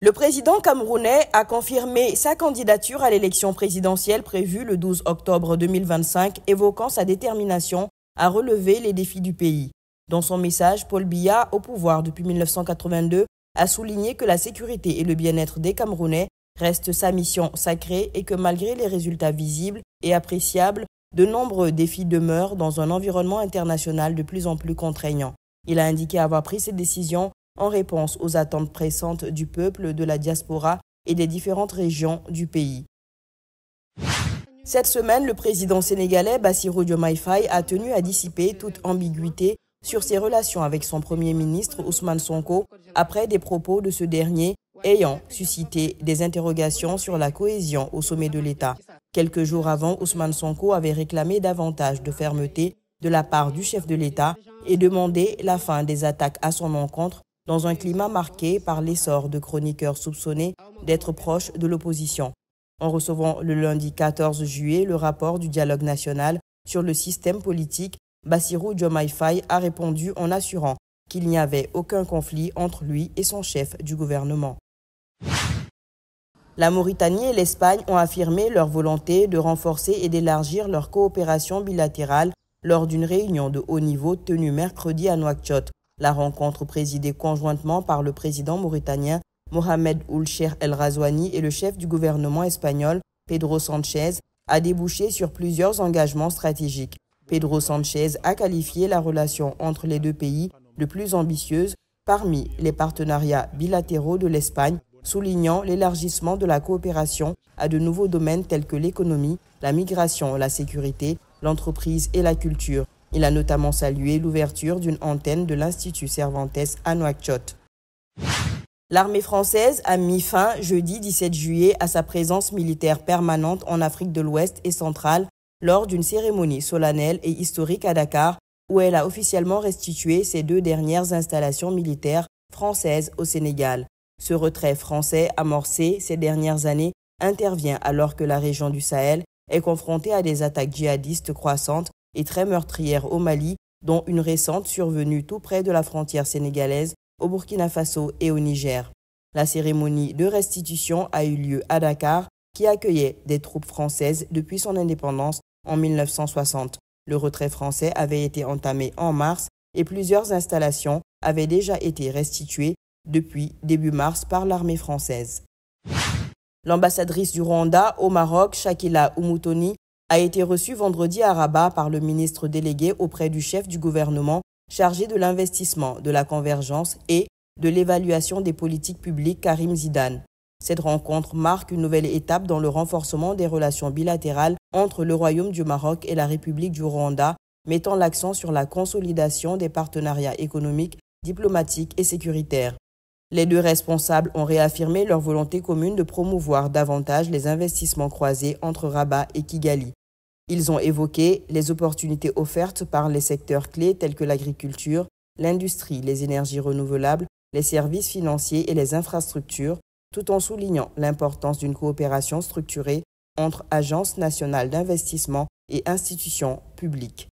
Le président camerounais a confirmé sa candidature à l'élection présidentielle prévue le 12 octobre 2025, évoquant sa détermination à relever les défis du pays. Dans son message, Paul Biya, au pouvoir depuis 1982, a souligné que la sécurité et le bien-être des Camerounais restent sa mission sacrée et que malgré les résultats visibles et appréciables, de nombreux défis demeurent dans un environnement international de plus en plus contraignant. Il a indiqué avoir pris cette décision en réponse aux attentes pressantes du peuple, de la diaspora et des différentes régions du pays. Cette semaine, le président sénégalais Bassirou Diomaye Faye a tenu à dissiper toute ambiguïté sur ses relations avec son premier ministre Ousmane Sonko après des propos de ce dernier ayant suscité des interrogations sur la cohésion au sommet de l'État. Quelques jours avant, Ousmane Sonko avait réclamé davantage de fermeté de la part du chef de l'État et demandé la fin des attaques à son encontre dans un climat marqué par l'essor de chroniqueurs soupçonnés d'être proches de l'opposition. En recevant le lundi 14 juillet le rapport du dialogue national sur le système politique, Bassirou Diomaye Faye a répondu en assurant qu'il n'y avait aucun conflit entre lui et son chef du gouvernement. La Mauritanie et l'Espagne ont affirmé leur volonté de renforcer et d'élargir leur coopération bilatérale lors d'une réunion de haut niveau tenue mercredi à Nouakchott. La rencontre présidée conjointement par le président mauritanien Mohamed Ould Cheikh El Ghazouani et le chef du gouvernement espagnol Pedro Sánchez a débouché sur plusieurs engagements stratégiques. Pedro Sánchez a qualifié la relation entre les deux pays de plus ambitieuse parmi les partenariats bilatéraux de l'Espagne, soulignant l'élargissement de la coopération à de nouveaux domaines tels que l'économie, la migration, la sécurité, l'entreprise et la culture. Il a notamment salué l'ouverture d'une antenne de l'Institut Cervantes à Nouakchott. L'armée française a mis fin jeudi 17 juillet à sa présence militaire permanente en Afrique de l'Ouest et centrale lors d'une cérémonie solennelle et historique à Dakar, où elle a officiellement restitué ses 2 dernières installations militaires françaises au Sénégal. Ce retrait français amorcé ces dernières années intervient alors que la région du Sahel est confrontée à des attaques djihadistes croissantes et très meurtrières au Mali, dont une récente survenue tout près de la frontière sénégalaise, au Burkina Faso et au Niger. La cérémonie de restitution a eu lieu à Dakar, qui accueillait des troupes françaises depuis son indépendance en 1960. Le retrait français avait été entamé en mars et plusieurs installations avaient déjà été restituées depuis début mars par l'armée française. L'ambassadrice du Rwanda au Maroc, Shakila Umutoni, a été reçue vendredi à Rabat par le ministre délégué auprès du chef du gouvernement chargé de l'investissement, de la convergence et de l'évaluation des politiques publiques Karim Zidane. Cette rencontre marque une nouvelle étape dans le renforcement des relations bilatérales entre le Royaume du Maroc et la République du Rwanda, mettant l'accent sur la consolidation des partenariats économiques, diplomatiques et sécuritaires. Les 2 responsables ont réaffirmé leur volonté commune de promouvoir davantage les investissements croisés entre Rabat et Kigali. Ils ont évoqué les opportunités offertes par les secteurs clés tels que l'agriculture, l'industrie, les énergies renouvelables, les services financiers et les infrastructures, tout en soulignant l'importance d'une coopération structurée entre agences nationales d'investissement et institutions publiques.